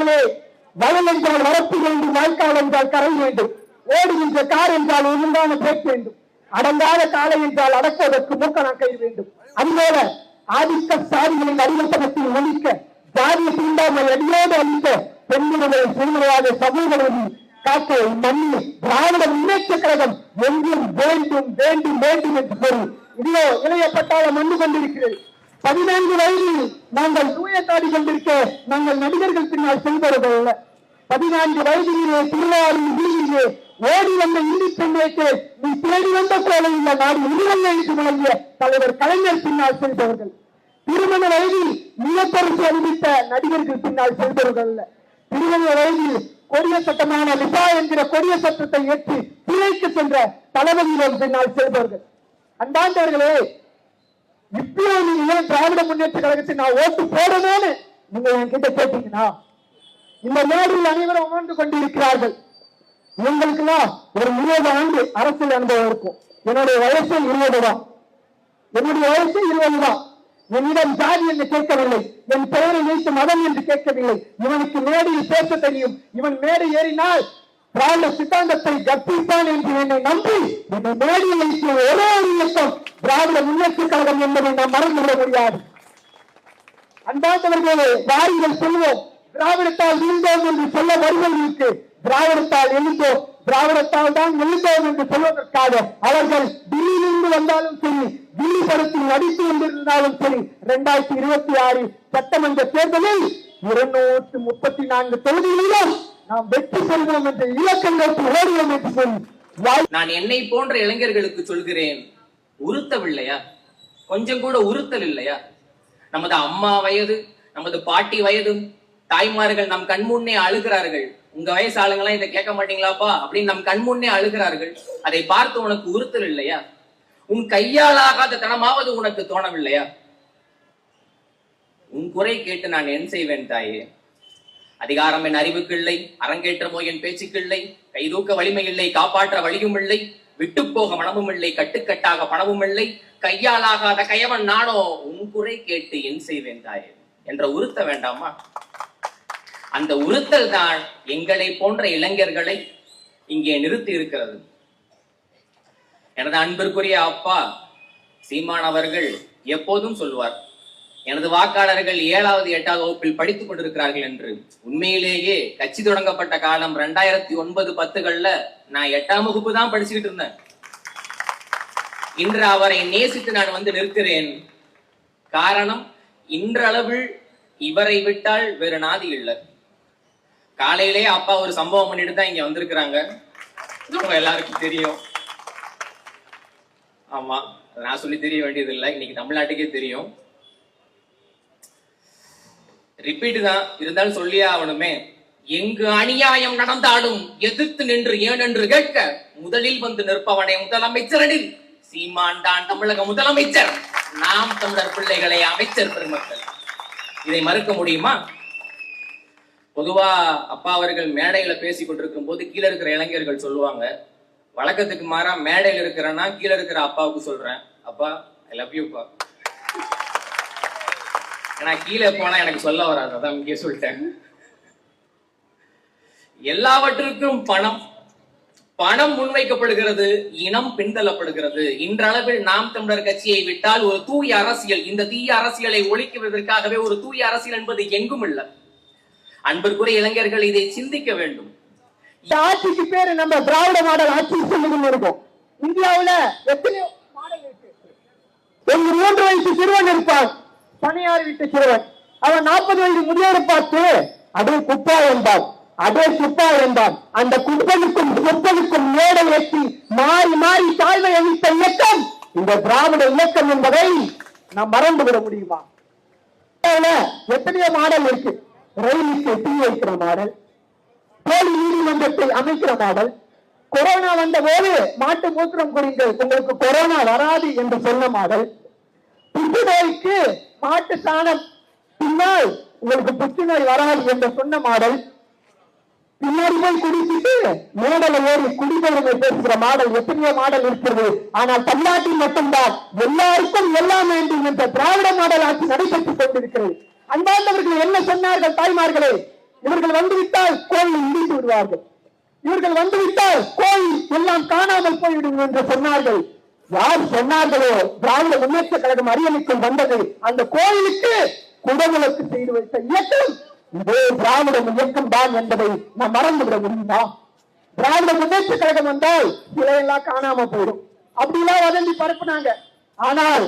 அன்பாந்தவர்களே, வயல் என்றால் வரப்பு வேண்டும், வாய்க்கால் என்றால் கரை வேண்டும், ஓடுகின்ற கார் என்றால் ஒழுங்கான பிரேக் வேண்டும், அடங்காத காலை என்றால் அடக்குவதற்கு மூக்கணம் கை வேண்டும். அதுபோல ஆதிக்க சாதிகளின் அடிமட்டத்தில் ஒழிக்க, ஜாதிய தீண்டாமை அடியோடு அளிக்க, பெண்ணுடைய சிறுமையாக சமூகம் காக்க மண்ணில் திராவிட முன்னேற்ற கழகம் எங்கும் வேண்டும் வேண்டும் வேண்டும் என்று பொருள். இதோ இளைய பட்டாளம் வந்து கொண்டிருக்கிறது. 14 வயதில் நாங்கள் தூயத்தாடி கொண்டிருக்க நாங்கள் நடிகர்கள் பின்னால் செல்பவர்கள் அல்ல. 14 வயதிலே திருவாரூர் வீதியிலே ஓடி வந்த இந்தி பெண்ணுக்கு நீ தேடி வந்த போல இந்த நாடு உருவங்கள் என்று முழங்கிய தலைவர் கலைஞர் பின்னால் செல்பவர்கள். திருமண வயதில் மிகப்பரிசு அறிவித்த நடிகர்கள் பின்னால் செல்பவர்கள் அல்ல. திருமண வயதில் கொடிய சட்டமான லிசா என்கிற கொடிய சட்டத்தை ஏற்றி சிறைக்கு சென்ற தளபதியிடம் பின்னால் செல்பவர்கள். அன்பாண்டவர்களே, இப்பயும் நீங்க ஏன் திராவிட முன்னேற்ற கழகத்தில் நான் ஓட்டு போடணும்னு நீங்க என்கிட்ட கேட்டீங்கன்னா, இந்த மேடையில் அனைவரும் அமர்ந்து கொண்டிருக்கிறார்கள். இவங்களுக்குலாம் ஒரு 20 ஆண்டு அரசியல் அனுபவம் இருக்கும். என்னுடைய வயசு 20 தான். என்னுடைய வயசு 20 தான். என்னிடம் ஜாதி என்று கேட்கவில்லை, என் பெயரை வைத்து மதம் என்று கேட்கவில்லை. இவனுக்கு மேடையில் பேச தெரியும். இவன் மேடை ஏறினால் திராவிட சித்தாந்தத்தை கற்பிப்பான் என்று என்னை நம்பி என்னை மேடையில் வைத்து ஒரே ஒரு இயக்கம் திராவிட முன்னேற்ற கழகம் என்பதை நாம் மறந்துவிட முடியாது. அன்பார்ந்தவர்களே, வாருங்கள் சொல்வோம், திராவிடத்தால் வீழ்ந்தோம் என்று சொல்ல வருவதற்கு திராவிடத்தால் எழுந்தோம், திராவிடத்தால் தான் எழுந்தோம் என்று சொல்வதற்காக அவர்கள் டெல்லியிலிருந்து வந்தாலும் சரி, தில்லி படத்தில் நடித்து கொண்டிருந்தாலும் சரி, 2026 சட்டமன்ற தேர்தலில் 234 தொகுதிகளிலும் நாம் வெற்றி பெறுவோம் என்ற இலக்கங்களுக்கு ஓடுவோம் என்று சொல்லி நான் என்னை போன்ற இளைஞர்களுக்கு சொல்கிறேன், உறுத்தவில்லையா? கொஞ்சம் கூட உறுத்தல் இல்லையா? நமது அம்மா வயது, நமது பாட்டி வயது தாய்மார்கள் நம் கண்முன்னே அழுகிறார்கள். உங்க வயசு ஆளுங்கெல்லாம் இதை கேட்க மாட்டீங்களாப்பா அப்படின்னு நம் கண்முன்னே அழுகிறார்கள். அதை பார்த்து உனக்கு உறுத்தல் இல்லையா? உன் கையால் ஆகாத தனமாவது உனக்கு தோணவில்லையா? உன் குறை கேட்டு நான் என்ன செய்வேன் தாயே? அதிகாரம் என் அறிவுக்கு இல்லை, அரங்கேற்றமோ என் பேச்சுக்கு இல்லை, கைதூக்க வலிமை இல்லை, காப்பாற்ற வழியும் இல்லை, விட்டு போக மனமும் இல்லை, கட்டுக்கட்டாக பணமும் இல்லை, கையால் ஆகாத கயவன் நானோ, உன் குறை கேட்டு என் செய்வேன் தாயே என்ற உறுத்த வேண்டாமா? அந்த உறுத்தல் தான் எங்களை போன்ற இளைஞர்களை இங்கே நிறுத்தி இருக்கிறது. எனது அன்பிற்குரிய அப்பா சீமான் அவர்கள் எப்போதும் சொல்வார், எனது வாக்காளர்கள் 7வது 8வது வகுப்பில் படித்துக் கொண்டிருக்கிறார்கள் என்று. உண்மையிலேயே கட்சி தொடங்கப்பட்ட காலம் 2009-10களில் நான் 8ஆம் வகுப்பு தான் படிச்சுக்கிட்டு இருந்தேன். இன்று அவரை நேசித்து நான் வந்து நிற்கிறேன். காரணம், இன்றளவில் இவரை விட்டால் வேறு நாதி இல்லை. காலையிலேயே அப்பா ஒரு சம்பவம் பண்ணிட்டு தான் இங்க வந்திருக்கிறாங்க. எல்லாருக்கும் தெரியும். ஆமா, நான் சொல்லி தெரிய வேண்டியது இல்லை, இன்னைக்கு தமிழ்நாட்டுக்கே தெரியும். ரிப்பீட் தான், இருந்தாலும் சொல்லியே ஆகணுமே. எங்கு அநியாயம் நடந்தாலும் எதிர்த்து நின்று ஏன் என்று கேட்க முதலில் வந்து நிற்பவனே முதலமைச்சரனில் சீமான் தான் தமிழக முதலமைச்சர். நாம் தமிழர் பிள்ளைகளை அமைச்சர் பெருமக்கள். இதை மறுக்க முடியுமா? பொதுவா அப்பா அவர்கள் மேடையில பேசி கொண்டிருக்கும் போது கீழே இருக்கிற இளைஞர்கள் சொல்லுவாங்க, வழக்கத்துக்கு மாறா மேடையில் இருக்கிறேன்னா கீழே இருக்கிற அப்பாவுக்கு சொல்றேன், அப்பா ஐ லவ் யூப்பா. ஏன்னா கீழே போனா எனக்கு சொல்ல வராது, அதான் இங்கே சொல்லிட்டேன். எல்லாவற்றுக்கும் பணம் பணம் முன்வைக்கப்படுகிறது, இனம் பின்தள்ளப்படுகிறது. இன்றளவில் நாம் தமிழர் கட்சியை விட்டால் ஒரு தூய அரசியல், இந்த தீய அரசியலை ஒழிக்குவதற்காகவே ஒரு தூய அரசியல் என்பது எங்கும் இல்லை. அன்பிற்குரிய இளைஞர்கள் இதை சிந்திக்க வேண்டும். ஆட்சிக்கு பேரு நம்ம திராவிட மாடல் ஆட்சி சொல்லுன்னு இருக்கும். இந்தியாவுல எத்தனையோ மாடல் இருக்கு. ஒரு 3 வயசு சிறுவன் இருப்பான், பணியாறு வீட்டு சிறுவன். அவன் 40 வயது முதியோர் பார்த்து அதே குப்பா என்பான், அதே குப்பா என்பான். அந்த குப்பனுக்கும் குப்பனுக்கும் மேடை ஏற்றி மாறி மாறி தாழ்வை அளித்த இயக்கம் இந்த திராவிட இயக்கம் என்பதை நாம் மறந்து விட முடியுமா? எத்தனையோ மாடல் இருக்கு. ரயிலுக்கு தீ வைக்கிற மாடல், போலி நீதிமன்றத்தை அமைக்கிற மாடல், கொரோனா வந்த போது மாட்டு மூத்திரம் குடிங்கள் உங்களுக்கு கொரோனா வராது என்று சொன்ன மாடல், புற்றுநோய்க்கு மாட்டு சாணம் பின்னால் உங்களுக்கு புற்றுநோய் வராது என்று சொன்ன மாடல், பின்னாடி போய் குடிச்சிட்டு மேடலை ஏறி குடிபெருமை பேசுகிற மாடல், எத்தனையோ மாடல் இருக்கிறது. ஆனால் தமிழ்நாட்டில் மட்டும்தான் எல்லாருக்கும் எல்லாம் வேண்டும் என்ற திராவிட மாடல் ஆட்சி நடைபெற்றுக் கொண்டிருக்கிறது. அன்பார்ந்தவர்கள் என்ன சொன்னார்கள் தாய்மார்களே? இவர்கள் வந்துவிட்டால் கோயில் இடித்து விடுவார்கள், இவர்கள் வந்துவிட்டால் கோயில் எல்லாம் காணாமல் போய்விடும் என்று சொன்னார்கள். யார் சொன்னார்களோ திராவிட முன்னேற்ற கழகம் அரியணைக்குள் வந்தது, அந்த கோயிலுக்கு குடவிளக்கு செய்து வைத்த இயக்கம் இதே திராவிட இயக்கம் தான் என்பதை நாம் மறந்துவிட முடியுமா? திராவிட முன்னேற்ற கழகம் வந்தால் சிலையெல்லாம் காணாம போயிடும் அப்படிலாம் வதந்தி பரப்புனாங்க. ஆனால்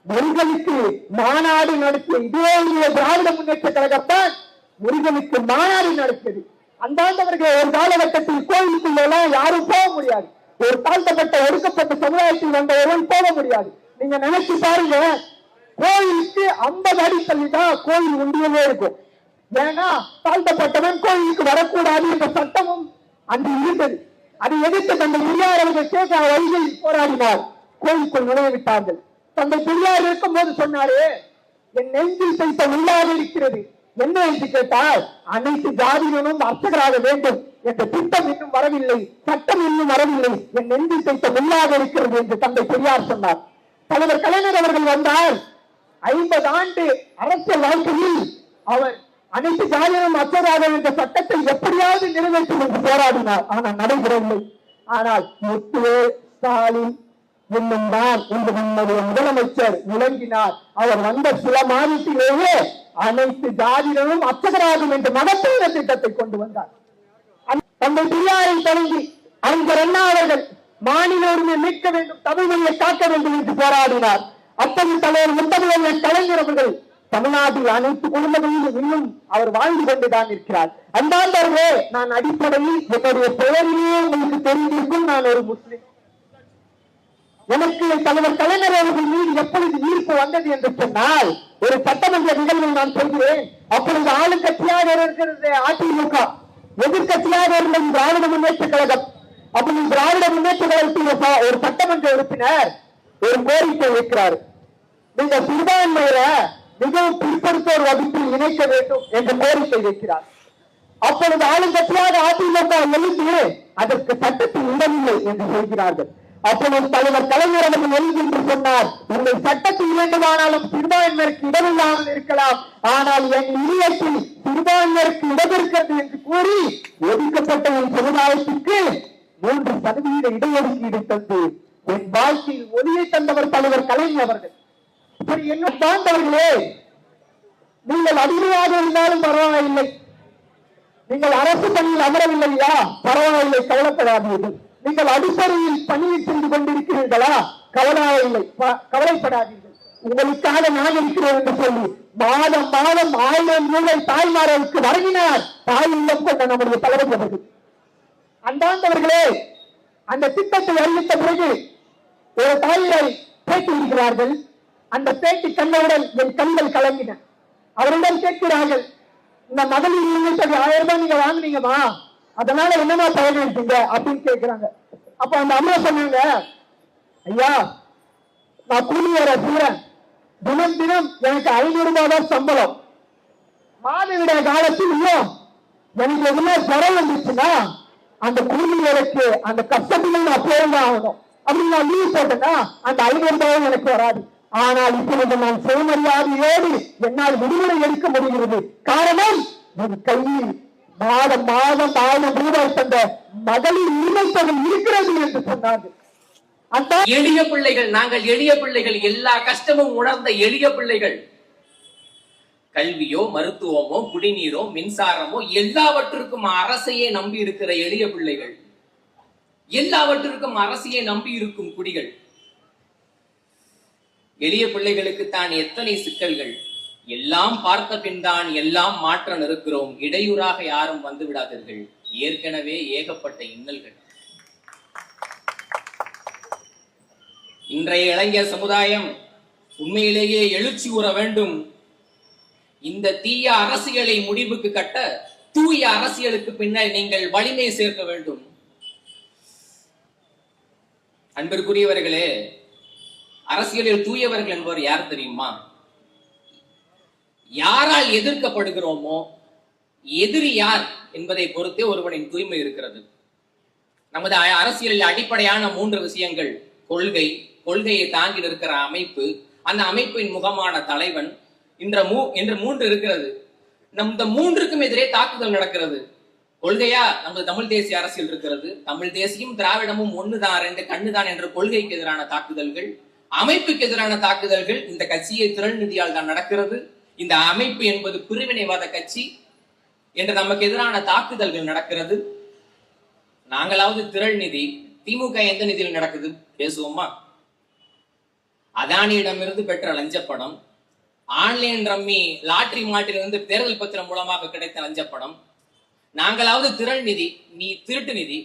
முருகனுக்கு மாநாடு நடத்திய இதே திராவிட முன்னேற்ற கழகம் தான் முருகனுக்கு மாநாடு நடத்தியது. அந்தாண்டவர்கள் ஒரு காலகட்டத்தில் கோயிலுக்குள்ள எல்லாம் யாரும் போக முடியாது, ஒரு தாழ்த்தப்பட்ட ஒடுக்கப்பட்ட சமுதாயத்தில் வந்தவர்கள் போக முடியாது. நீங்க நினைச்சு பாருங்க, கோயிலுக்கு 50 அடி தள்ளி தான் கோயில் உண்டியவே இருக்கும். ஏன்னா தாழ்த்தப்பட்டவன் கோயிலுக்கு வரக்கூடாது என்ற சட்டமும் அன்று இருந்தது. அதை எதிர்த்து தந்தை பெரியார் அவர்கள் கேட்க வழியில் போராடினார், கோயிலுக்குள் நுழைவிட்டார்கள். தந்தை பெரியார் இருக்கும் போது சொன்னாரு, என் நெஞ்சில் தைத்த உள்ளாக இருக்கிறது என்ன என்று கேட்டால், அனைத்து ஜாதியினரும் அர்ச்சகராக வேண்டும் என்ற திட்டம் இன்னும் வரவில்லை, சட்டம் இன்னும் வரவில்லை, என் நெஞ்சில் தைத்த உள்ளாக இருக்கிறது என்று தந்தை பெரியார் சொன்னார். தலைவர் கலைஞர் அவர்கள் வந்தால் 50 ஆண்டு அரசியல் வாழ்க்கையில் அவர் அனைத்து ஜாதியினரும் அர்ச்சகராக என்ற சட்டத்தை எப்படியாவது நிறைவேற்றும் என்று போராடினார். ஆனால் நடைபெறவில்லை. ஆனால் முத்துவே ஸ்டாலின் என்னும் தான் என்று நம்முடைய முதலமைச்சர் விளங்கினார். அவர் வந்த சில மாதத்திலேயே அனைத்து ஜாதியினரும் அர்ச்சகராகும் என்ற மகத்தான திட்டத்தை கொண்டு வந்தார். தந்தை பெரியாரை தொடங்கி அறிஞர் அண்ணா அவர்கள் மாநில உரிமை மீட்க வேண்டும், தமிழ் மொழியை காக்க வேண்டும் என்று போராடினார். அப்போது தலைவர் முத்தமிழர் கலைஞர் அவர்கள் தமிழ்நாட்டில் அனைத்து குடும்பங்களிலும் இன்னும் அவர் வாழ்ந்து கொண்டுதான் இருக்கிறார். அந்தாண்டவர்களே, நான் அடிப்படையில் என்னுடைய பெயரிலேயே உங்களுக்கு தெரிந்திருக்கும், நான் ஒரு முஸ்லிம். எனக்கு தலைவர் கலைஞர் அவர்கள் மீது எப்பொழுது ஈர்ப்பு வந்தது என்று சொன்னால், ஒரு சட்டமன்ற நிகழ்வில் நான் சொல்கிறேன். அப்பொழுது ஆளுங்கட்சியாக இருக்கிறது அதிமுக, எதிர்கட்சியாக இருந்தது திராவிட முன்னேற்ற கழகம். அப்பொழுது திராவிட முன்னேற்ற கழகத்தில் ஒரு சட்டமன்ற உறுப்பினர் ஒரு கோரிக்கை வைக்கிறார், நீங்க சிறுபான்மையில மிகவும் பிற்படுத்தோர் வகுப்பில் இணைக்க வேண்டும் என்று கோரிக்கை வைக்கிறார். அப்பொழுது ஆளுங்கட்சியாக அதிமுக எழுந்து அதற்கு சட்டத்தில் இடமில்லை என்று சொல்கிறார்கள். அப்பொழுது தலைவர் கலைஞர் அவர்கள் எழுதி சொன்னார், உங்கள் சட்டத்தில் வேண்டுமானாலும் சிறுபான்மையருக்கு இடமில்லாமல் இருக்கலாம், ஆனால் என் இணையத்தில் சிறுபான்மையருக்கு இடம் இருக்கிறது என்று கூறி ஒதுக்கப்பட்ட என் சமுதாயத்துக்கு 3% இடஒதுக்கீடு தந்து என் வாழ்க்கையில் ஒளியை தந்தவர் தலைவர் கலைஞர் அவர்கள். சரி, என்ன சார்ந்தவர்களே, நீங்கள் அடிமையாக இருந்தாலும் பரவாயில்லை, நீங்கள் அரசு பணியில் அமரவில்லையா பரவாயில்லை, கவலைப்படாதீர்கள். நீங்கள் அடிப்படையில் பணியில் செய்து கொண்டிருக்கிறீர்களா கவலைப்படாதீர்கள், உங்களுக்காக நான் இருக்கிறேன் என்று சொல்லி மாதம் 1000 ரூபாய் தாய்மார்களுக்கு வழங்கினார் தாய் இல்லம் கொண்ட நம்முடைய தலைவர் அவர்கள். அந்தாண்டவர்களே, அந்த திட்டத்தை அறிவித்த பிறகு ஒரு தாயை பேட்டி இருக்கிறார்கள். அந்த பேட்டி கண்டவுடன் என் கண்கள் கலங்கின. அவரிடம் கேட்கிறார்கள், இந்த மகளிர் உரிமை தொகை 1000 ரூபாய் நீங்க வாங்கினீங்கம்மா, அதனால என்னமா பயன்படுத்தீங்க அப்படின்னு கேட்கிறாங்க. அப்ப அந்த அம்மா சொன்னாங்க, ஐயா நான் கூலி வேலை செய்யறேன், தினம் தினம் எனக்கு 500 ரூபாய் தான் சம்பளம், மாதவிட காலத்தில் எனக்கு எதுவுமே பரம் வந்துச்சுன்னா அந்த கூலி வேலைக்கு அந்த கஷ்டத்துல நான் போய்தான் ஆகணும். அப்படி நான் லீவ் போட்டேன்னா அந்த 500 ரூபாயும் எனக்கு வராது. ஆனால் இப்பொழுது நான் சுயமரியாதையோடு என்னால் விடுமுறை எடுக்க முடிகிறது. காரணம், என் கையில் மாதம் 1000 ரூபாய் தந்த மகளிர் உரிமை தொகை இருக்கிறது என்று சொன்னார்கள். அந்த எளிய பிள்ளைகள், நாங்கள் எளிய பிள்ளைகள், எல்லா கஷ்டமும் உணர்ந்த எளிய பிள்ளைகள். கல்வியோ மருத்துவமோ குடிநீரோ மின்சாரமோ எல்லாவற்றிற்கும் அரசையே நம்பி இருக்கிற எளிய பிள்ளைகள், எல்லாவற்றிற்கும் அரசையே நம்பி இருக்கும் குடிகள். எளிய பிள்ளைகளுக்கு தான் எத்தனை சிக்கல்கள். எல்லாம் பார்த்த பின் தான் எல்லாம் மாற்ற நிற்கிறோம், இடையூறாக யாரும் வந்து விடாதீர்கள், ஏற்கனவே ஏகப்பட்ட இன்னல்கள். இன்றைய இளைஞர் சமுதாயம் உண்மையிலேயே எழுச்சி உற வேண்டும். இந்த தீய அரசியலை முடிவுக்கு கட்ட தூய அரசியலுக்கு பின்னர் நீங்கள் வலிமை சேர்க்க வேண்டும். அன்பிற்குரியவர்களே, அரசியலில் தூயவர்கள் என்பவர் யார் தெரியுமா? யாரால் எதிர்க்கப்படுகிறோமோ, எதிரி யார் என்பதை பொறுத்தே ஒருவனின் தூய்மை இருக்கிறது. நமது அரசியலில் அடிப்படையான 3 விஷயங்கள்: கொள்கை, கொள்கையை தாங்கி நிற்கிற அமைப்பு, அந்த அமைப்பின் முகமான தலைவன் என்று 3 இருக்கிறது. இந்த மூன்றுக்கும் எதிரே தாக்குதல் நடக்கிறது. கொள்கையா நமது தமிழ் தேசிய அரசியல் இருக்கிறது. தமிழ் தேசியம் திராவிடமும் ஒண்ணுதான், ரெண்டு கண்ணுதான் என்ற கொள்கைக்கு எதிரான தாக்குதல்கள், அமைப்புக்கு எதிரான தாக்குதல்கள் இந்த கட்சியை திரள் நிதியால் தான் நடக்கிறது. இந்த அமைப்பு என்பது பிரிவினைவாத கட்சி என்று நமக்கு எதிரான தாக்குதல்கள் நடக்கிறது. நாங்களாவது திரள் நிதி, திமுக எந்த நிதியில் நடக்குது பேசுவோமா? அதானியிடமிருந்து பெற்ற லஞ்சப்பணம், ஆன்லைன் ரம்மி லாட்டரி மாட்டிலிருந்து தேர்தல் பத்திரம் மூலமாக கிடைத்த லஞ்சப்பணம். நாங்களாவது திரள் நிதி, நீ திருட்டு நிதி.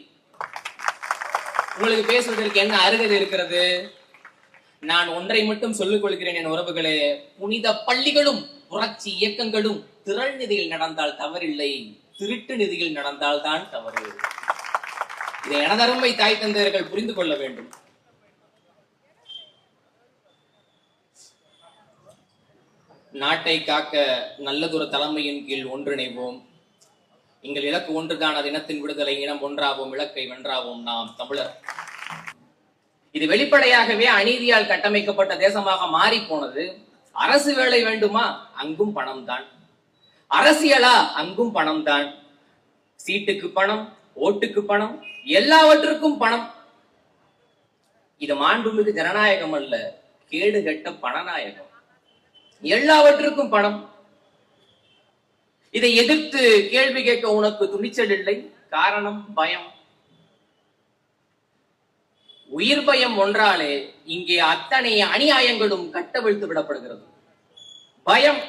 உங்களுக்கு பேசுவதற்கு என்ன அருகதை இருக்கிறது? நான் ஒன்றை மட்டும் சொல்லிக் கொள்கிறேன் என் உறவுகளே, புனித பள்ளிகளும் புரட்சி இயக்கங்களும் திரள் நிதியில் நடந்தால் தவறில்லை, திருட்டு நிதியில் நடந்தால் தான் தவறு. இதை எனதருமை தாய் தந்தையர்கள் புரிந்து கொள்ள வேண்டும். நாட்டை காக்க நல்லதொரு தலைமையின் கீழ் ஒன்றிணைவோம். எங்கள் இலக்கு ஒன்றுதான், அது இனத்தின் விடுதலை. இனம் ஒன்றாவோம், இலக்கை வென்றாவோம், நாம் தமிழர். இது வெளிப்படையாகவே அநீதியால் கட்டமைக்கப்பட்ட தேசமாக மாறி போனது. அரசு வேலை வேண்டுமா? அங்கும் பணம் தான். அரசியலா? அங்கும் பணம் தான். சீட்டுக்கு பணம், ஓட்டுக்கு பணம், எல்லாவற்றுக்கும் பணம். இது மாண்புமிகு ஜனநாயகம் அல்ல, கேடு கெட்ட பணநாயகம். எல்லாவற்றுக்கும் பணம். இதை எதிர்த்து கேள்வி கேட்க உனக்கு துணிச்சல் இல்லை. காரணம் பயம். உயிர் பயம் ஒன்றாலே இங்கே அத்தனை அநியாயங்களும் கட்டவிழ்த்து விடப்படுகிறது. பயம்.